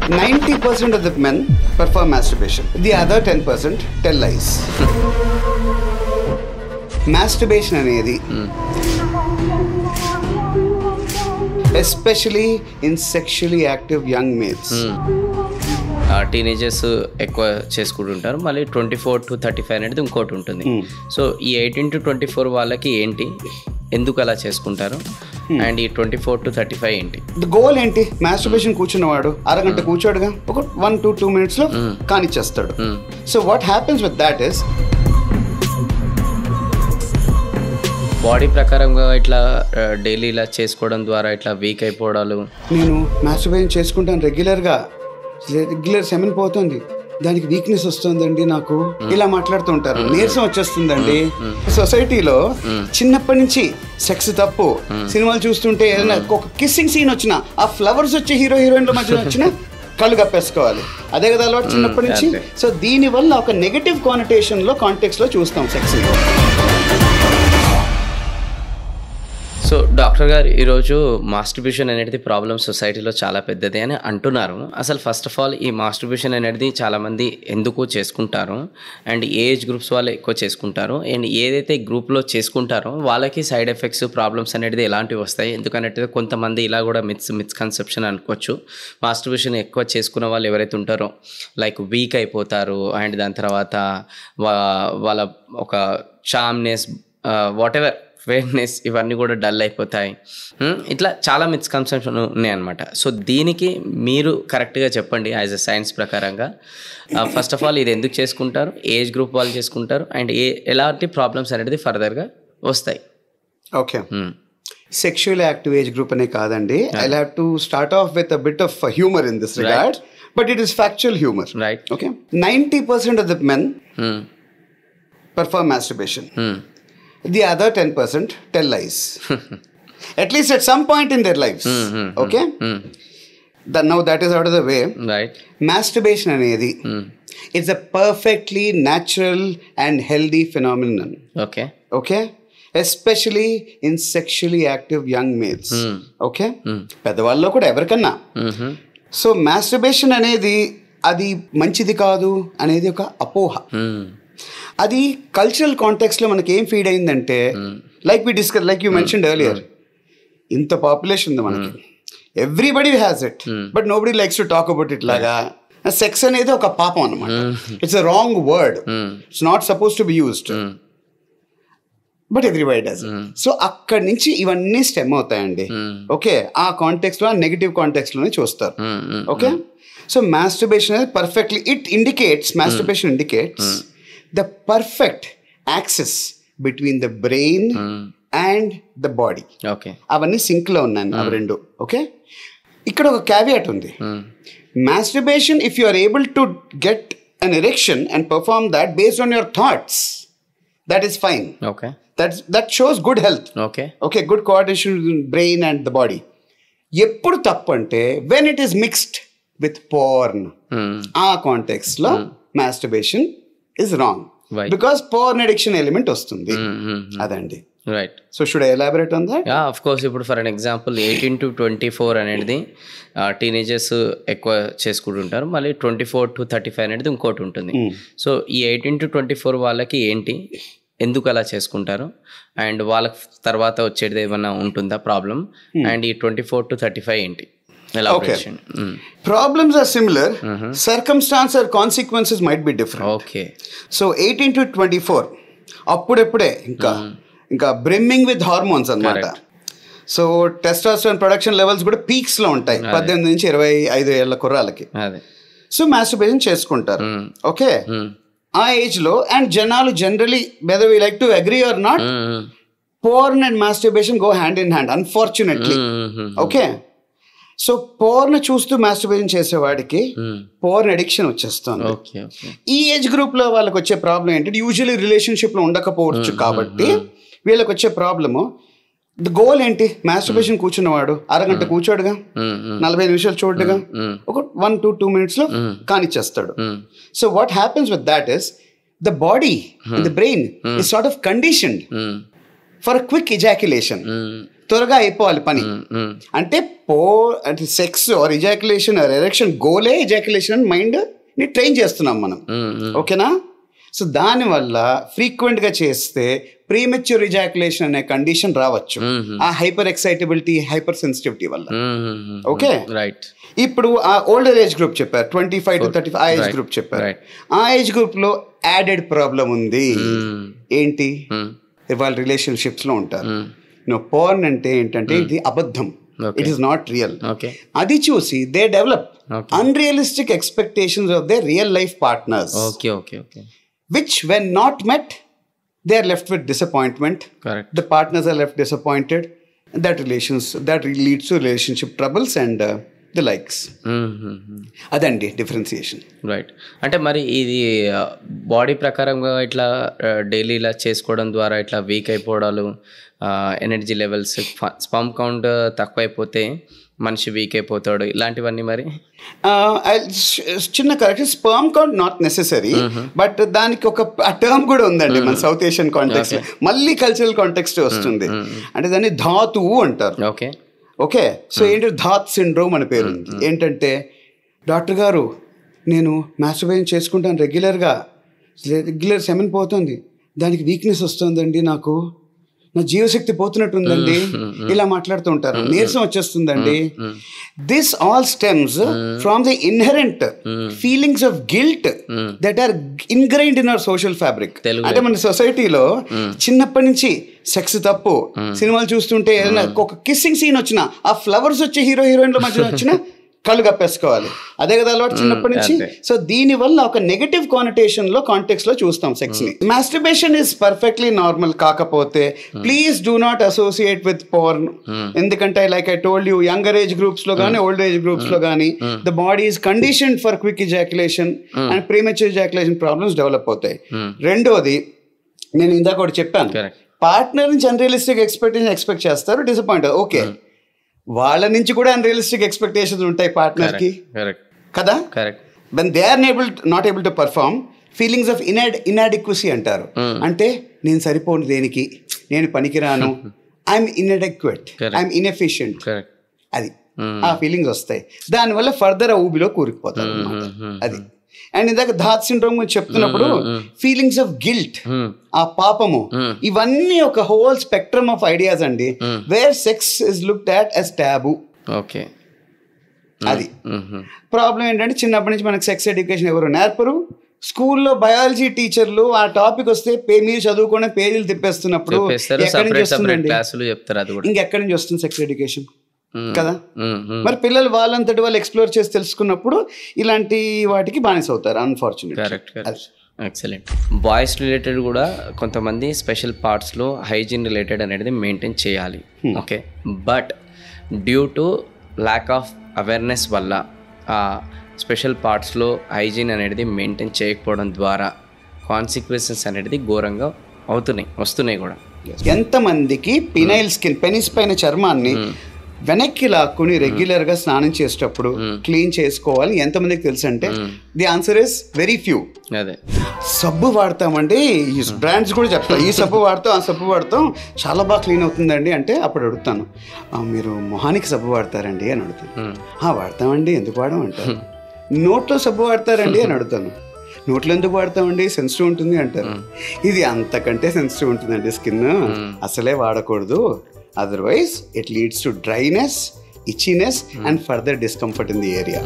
90% of the men prefer masturbation. The other 10% tell lies. Masturbation అనేది especially in sexually active young males. Teenagers ఎక్కువ చేసుకుంటుంటారు. మళ్ళీ 24 to 35 అనేది ఇంకోటి ఉంటుంది. సో ఈ 18 to 24 వాళ్ళకి ఏంటి, ఎందుకు అలా చేసుకుంటారు, అండ్ ఈ 24 to 35 ఏంటి? గోల్ ఏంటి? మాస్టర్బేషన్ కూర్చున్నవాడు అరగంట కూర్చోడుగా, ఒక 1 to 2 minutes లో కానిచ్చేస్తాడు. So what happens with that is, body ప్రకారంగా ఇట్లా డైలీ ఇలా చేసుకోవడం ద్వారా ఇట్లా వీక్ అయిపోవడాలు. నేను మాస్టర్బేషన్ చేసుకుంటాను రెగ్యులర్ సెమెన్ పోతుంది, దానికి వీక్నెస్ వస్తుందండి నాకు, ఇలా మాట్లాడుతుంటారు. నీరసం వచ్చేస్తుందండి. సొసైటీలో చిన్నప్పటి నుంచి సెక్స్ తప్పు, సినిమాలు చూస్తుంటే ఏదైనా ఒక కిస్సింగ్ సీన్ వచ్చినా, ఆ ఫ్లవర్స్ వచ్చే హీరో హీరోయిన్ల మధ్య వచ్చినా కళ్ళు కప్పేసుకోవాలి. అదే కదా అలవాటు చిన్నప్పటి నుంచి. సో దీనివల్ల ఒక నెగటివ్ కానిటేషన్ లో కాంటెక్స్ట్ లో చూస్తాం సెక్స్. సో డాక్టర్ గారు, ఈరోజు మాస్టర్బేషన్ అనేది ప్రాబ్లమ్ సొసైటీలో చాలా పెద్దది అని అంటున్నారు. అసలు ఫస్ట్ ఆఫ్ ఆల్ ఈ మాస్టర్బేషన్ అనేది చాలామంది ఎందుకు చేసుకుంటారు, అండ్ ఏజ్ గ్రూప్స్ వాళ్ళు ఎక్కువ చేసుకుంటారు, అండ్ ఏదైతే గ్రూప్లో చేసుకుంటారో వాళ్ళకి సైడ్ ఎఫెక్ట్స్ ప్రాబ్లమ్స్ అనేది ఎలాంటివి వస్తాయి? ఎందుకంటే కొంతమంది ఇలా కూడా మిస్కన్సెప్షన్ అనుకోవచ్చు. మాస్టర్బేషన్ ఎక్కువ చేసుకున్న వాళ్ళు ఎవరైతే ఉంటారో లైక్ వీక్ అయిపోతారు, అండ్ దాని తర్వాత వాళ్ళ ఒక చామ్నెస్, వాట్ ఎవర్ ఫెయిర్నెస్, ఇవన్నీ కూడా డల్ అయిపోతాయి. ఇట్లా చాలా మిస్కన్సెప్షన్ ఉన్నాయన్నమాట. సో దీనికి మీరు కరెక్ట్గా చెప్పండి యాజ్ అ సైన్స్ ప్రకారంగా. ఫస్ట్ ఆఫ్ ఆల్ ఇది ఎందుకు చేసుకుంటారు, ఏజ్ గ్రూప్ వాళ్ళు చేసుకుంటారు, అండ్ ఎలాంటి ప్రాబ్లమ్స్ అనేది ఫర్దర్గా వస్తాయి? Okay, sexual active age group అనే కాదండి. I have to start of with a bit of humour in this regard, but it is factual humour. Right. Okay, 90% of the men prefer masturbation. The other 10% tell lies. At least at some point in their lives. Okay? Now that is out of the way. Right. Masturbation అనేది it's a perfectly natural and healthy phenomenon. Okay. Okay? Especially in sexually active young males. Okay? పెద్దవాళ్ళలో కూడా ఎవరికన్నా. So masturbation అనేది అది మంచిది కాదు అనేది ఒక అపోహ. అది కల్చరల్ కాంటెక్స్లో మనకి ఏం ఫీడ్ అయిందంటే, లైక్ యూ మెన్షన్డ్ ఎర్లియర్, ఇంత పాపులేషన్ ఉంది మనకి, everybody has it, but nobody likes to talk about it. లాగా సెక్స్ అనేది ఒక పాపం అనమాట. It's a wrong word, it's not suppose to be used, but everybody does. So అక్కడి నుంచి ఇవన్నీ స్టెమ్ అవుతాయండి. ఓకే, ఆ కాంటెక్స్లో, ఆ నెగిటివ్ కాంటెక్స్లోనే చూస్తారు. ఓకే, సో మాస్టర్బేషన్ అనేది perfectly masturbation indicates the perfect access between the brain and the body. Okay. అవన్నీ sync లో ఉన్నాయి అవి రెండు. ఓకే, ఇక్కడ ఒక క్యావియట్ ఉంది. Masturbation, if you are able to get an erection and perform that based on your thoughts, that is fine. Okay. That shows good health. Okay. Okay, good coordination between brain and the body. ఎప్పుడు తప్పు అంటే when it is mixed with porn. ఆ context లో masturbation is wrong. Why? Because porn addiction element వస్తుంది. అదండి. Right. So should I elaborate on that? Yeah, of course. ఇప్పుడు for an example 18 to 24 అనేది teenagers ఎక్కువ చేసుకుంటుంటారు. మళ్ళీ 24 to 35 అనేది ఇంకోటి ఉంటుంది. సో ఈ 18 to 24 వాళ్ళకి ఏంటి, ఎందుకు అలా చేసుకుంటారు, అండ్ వాళ్ళకి తర్వాత వచ్చేది ఏమన్నా ఉంటుందా ప్రాబ్లం, అండ్ ఈ 24 to 35 ఏంటి? Okay. Problems are similar. Circumstance or consequences might be different. Okay. So 18 to 24 అప్పుడెప్పుడే ఇంకా బ్రిమ్మింగ్ విత్ హార్మోన్స్ అన్నమాట. సో టెస్టోస్టెరాన్ ప్రొడక్షన్ లెవెల్స్ కూడా పీక్స్ లో ఉంటాయి 18 నుంచి 25 ఏళ్ల కుర్రాలకి. సో మాస్టర్బేషన్ చేసుకుంటారు. ఓకే, ఆ ఏజ్ లో. అండ్ జనాలు generally, whether we like to agree or not, porn and masturbation go hand in hand, unfortunately. Okay, so porn చూస్తూ మాస్టర్బేషన్ చేసేవాడికి పోర్న్ అడిక్షన్ వచ్చేస్తుంది. ఈ ఏజ్ గ్రూప్ లో వాళ్ళకి వచ్చే ప్రాబ్లం ఏంటంటే, యూజువల్లీ రిలేషన్షిప్ లో ఉండకపోవచ్చు కాబట్టి వీళ్ళకి వచ్చే ప్రాబ్లము, గోల్ ఏంటి? మాస్టర్బేషన్ కూర్చున్నవాడు అరగంట కూర్చోడుగా, 45 నిమిషాలు చూడగా, ఒక 1 to 2 minutes లో కానిచ్చేస్తాడు. So what happens with that is, the body and the brain is sort of conditioned for quick ejaculation, త్వరగా అయిపోవాలి పని. అంటే అంటే sex or ejaculation or erection గోలే ఇజాక్యులేషన్ అని మైండ్ని ట్రైన్ చేస్తున్నాం మనం. ఓకేనా? సో దానివల్ల ఫ్రీక్వెంట్గా చేస్తే ప్రీమెచ్యూర్ ఇజాక్యులేషన్ అనే కండిషన్ రావచ్చు, ఆ హైపర్ ఎక్సైటబిలిటీ, హైపర్ సెన్సిటివిటీ వల్ల. Okay, right. ఇప్పుడు ఆ ఓల్డర్ ఏజ్ గ్రూప్ చెప్పారు, 25 to 35 ఆ ఏజ్ గ్రూప్ చెప్పారు. ఆ ఏజ్ గ్రూప్లో యాడెడ్ ప్రాబ్లం ఉంది. ఏంటి? వాళ్ళ రిలేషన్షిప్స్లో ఉంటారు. పోర్న్ అంటే ఏంటంటే ఇది అబద్ధం, ఇట్ ఈస్ నాట్ రియల్. అది చూసి they develop unrealistic expectations of their real life partners, which when not met they are left with disappointment. Correct. The partners are left disappointed. That leads to relationship troubles and the likes. అదండి differentiation. Right. అంటే మరి ఇది body ప్రకారంగా ఇట్లా daily ఇలా చేసుకోవడం ద్వారా ఇట్లా వీక్ అయిపోవడాలు, ఎనర్జీ లెవెల్స్, స్పర్మ్ కౌంట్ తక్కువైపోతే మనిషి వీక్ అయిపోతాడు, ఇలాంటివన్నీ మరి చిన్న correction. Sperm count not necessary, but దానికి ఒక టర్మ్ కూడా ఉందండి మన సౌత్ ఏషియన్ కాంటెక్స్ట్, మళ్ళీ కల్చరల్ కాంటెక్స్ట్ వస్తుంది. అంటే దాన్ని ధాతువు అంటారు. ఓకే, సో ఏంటంటే ధాత్ సిండ్రోమ్ అని పేరు ఉంది. ఏంటంటే డాక్టర్ గారు నేను మాస్టర్బేషన్ చేసుకుంటాను రెగ్యులర్ సెమెన్ పోతుంది, దానికి వీక్నెస్ వస్తుందండి, నాకు నా జీవశక్తి పోతున్నట్టుందండి, ఇలా మాట్లాడుతూ ఉంటారు. నీరసం వచ్చేస్తుందండి. This all stems from the inherent feelings of guilt that are ingrained in our social fabric. అంటే మన సొసైటీలో చిన్నప్పటి నుంచి సెక్స్ తప్పు, సినిమాలు చూస్తుంటే ఏదైనా ఒక కిస్సింగ్ సీన్ వచ్చినా, ఆ ఫ్లవర్స్ వచ్చే హీరోయిన్ల మధ్య వచ్చినా కళ్ళు కప్పేసుకోవాలి, అదే కదా అలవాటు చిన్నప్పటి నుంచి. సో దీనివల్ల ఒక నెగటివ్ కాంటెక్స్ట్ లో చూస్తాం సెక్స్ ని. మాస్టర్బేషన్ ఇస్ పర్ఫెక్ట్లీ నార్మల్, కాకపోతే please do not associate with porn. ఎందుకంటే like I told you, younger age groups లో కానీ ఓల్డ్ ఏజ్ గ్రూప్స్ లో కానీ the body is conditioned for quick ejaculation and premature ejaculation problems develop అవుతాయి. రెండోది, నేను ఇందాక ఒకటి చెప్పాను, పార్ట్నర్ నుంచి అన్రియలిస్టిక్ ఎక్స్పెక్ట్ చేస్తారు, డిసప్పాయింట్. ఓకే, వాళ్ళ నుంచి కూడా అన్రియలిస్టిక్ ఎక్స్పెక్టేషన్స్ ఉంటాయి పార్ట్నర్ కి కదా. when they are not able to perform, feelings of inadequacy అంటారు. అంటే నేను సరిపోను దేనికి, నేను పనికిరాను, ఐఎమ్ ఇన్అడిక్వేట్, ఐఎమ్ ఇన్ఎఫిషియంట్, అది ఆ ఫీలింగ్స్ వస్తాయి. దానివల్ల ఫర్దర్ ఆ ఊబిలో కూరుకుపోతారు అన్నమాట. అది. అండ్ ఇందాక ధాత్ సిండ్రోమ్ గురించి చెప్తున్నప్పుడు ఫీలింగ్స్ ఆఫ్ గిల్ట్, ఆ పాపము, ఇవన్నీ ఒక హోల్ స్పెక్ట్రమ్ ఆఫ్ ఐడియాస్ అండి, where sex is looked at as taboo. Okay, అది ప్రాబ్లం. ఏంటంటే చిన్నప్పటి నుంచి మనకు సెక్స్ ఎడ్యుకేషన్ ఎవరు నేర్పరు. స్కూల్లో బయాలజీ టీచర్లు ఆ టాపిక్ వస్తే మీరు చదువుకునే పేజీలు తిప్పేస్తున్నప్పుడు ఎక్కడి నుంచి వస్తుందండి, ఇంకెక్కడి నుంచి వస్తుంది సెక్స్ ఎడ్యుకేషన్ కదా. మరి పిల్లలు వాళ్ళంతటి వాళ్ళు ఎక్స్ప్లోర్ చేసి తెలుసుకున్నప్పుడు ఇలాంటి వాటికి బానిస అవుతారు, అన్ఫార్చునేట్. ఎక్సలెంట్. వాయిస్ రిలేటెడ్ కూడా కొంతమంది స్పెషల్ పార్ట్స్లో హైజీన్ రిలేటెడ్ అనేది మెయింటైన్ చేయాలి. Okay, but due to lack of awareness వల్ల ఆ స్పెషల్ పార్ట్స్లో హైజీన్ అనేది మెయింటైన్ చేయకపోవడం ద్వారా కాన్సిక్వెన్సెస్ అనేది ఘోరంగా వస్తున్నాయి కూడా. ఎంతమందికి పినైల్ స్కిన్, పెనిస్ పైన చర్మాన్ని వెనక్కి లాక్కుని రెగ్యులర్గా స్నానం చేసేటప్పుడు క్లీన్ చేసుకోవాలి ఎంతమందికి తెలుసు అంటే the answer is very few. అదే సబ్బు వాడతామండి, ఈ బ్రాండ్స్ కూడా చెప్తాం, ఈ సబ్బు వాడతాం, ఆ సబ్బు వాడతాం, చాలా బాగా క్లీన్ అవుతుందండి అంటే అప్పుడు అడుగుతాను, మీరు మొహానికి సబ్బు వాడతారండి అని అడుగుతాను. వాడతామండి, ఎందుకు వాడడం అంటారు. నోట్లో సబ్బు వాడతారండి అని అడుగుతాను. నోట్లో ఎందుకు వాడతామండి, సెన్సిటివ్ ఉంటుంది అంటారు. ఇది అంతకంటే సెన్సిటివ్ ఉంటుందండి స్కిన్, అసలే వాడకూడదు, otherwise it leads to dryness, itchiness and further discomfort in the area.